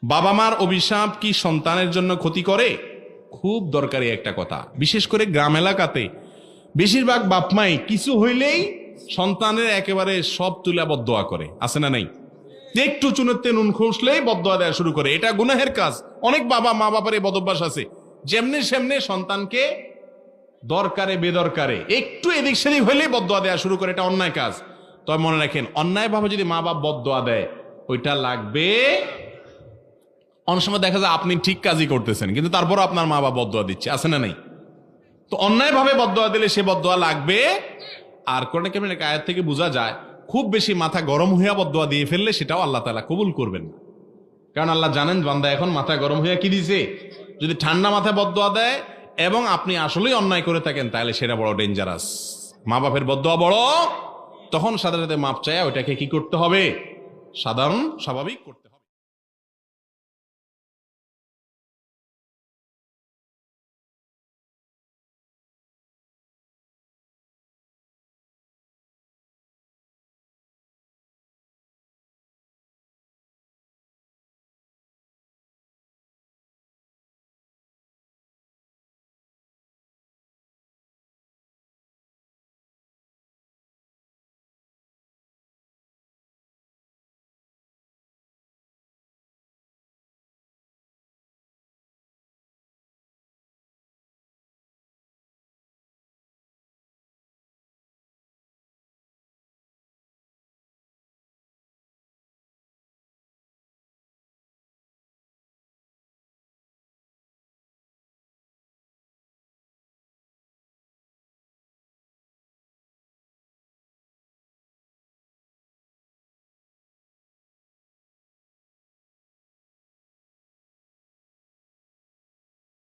বাবা মার অভিশাপ কি সন্তানের জন্য ক্ষতি করে? খুব দরকারি একটা কথা, বিশেষ করে গ্রাম এলাকাতে বেশিরভাগ বাপমাই কিছু হইলেই সন্তানের একেবারে সব তুলা বদদোয়া করে, আছে না নাই? একটু চুনেতে নুন খুঁসলেই বদদোয়া দেওয়া শুরু করে। এটা গুনাহের কাজ। অনেক বাবা মা বাবার এই বদভ্যাস আছে, যেমনি সেমনি সন্তানকে দরকারে বেদরকারে একটু এদিক সেদিক হইলেই বদদোয়া দেওয়া শুরু করে। এটা অন্যায় কাজ। তবে মনে রাখেন, অন্যায় ভাবে যদি মা বাপ বদদোয়া দেয় ওইটা লাগবে। অনেক সময় দেখা যায় আপনি ঠিক কাজই করতেছেন, কিন্তু তারপরও আপনার মা বাপ বদদোয়া দিচ্ছে, আছে না নাই? তো অন্যায় ভাবে বদদোয়া দিলে সে বদদোয়া লাগবে। আর কোরআনে কারিমের এক আয়াত থেকে বোঝা যায়, খুব বেশি মাথা গরম হইয়া বদদোয়া দিয়ে ফেললে সেটাও আল্লাহ তাআলা কবুল করবেন না। কারণ আল্লাহ জানেন বান্দা এখন মাথা গরম হইয়া কি দিছে। যদি ঠান্ডা মাথায় বদদোয়া দেয় এবং আপনি আসলেই অন্যায় করে থাকেন, তাহলে সেটা বড় ডেঞ্জারাস। মা বাপের বদদোয়া বড়, তখন সাথে সাথে মাপ চায় ওইটাকে কি করতে হবে? সাধারণ স্বাভাবিক করতে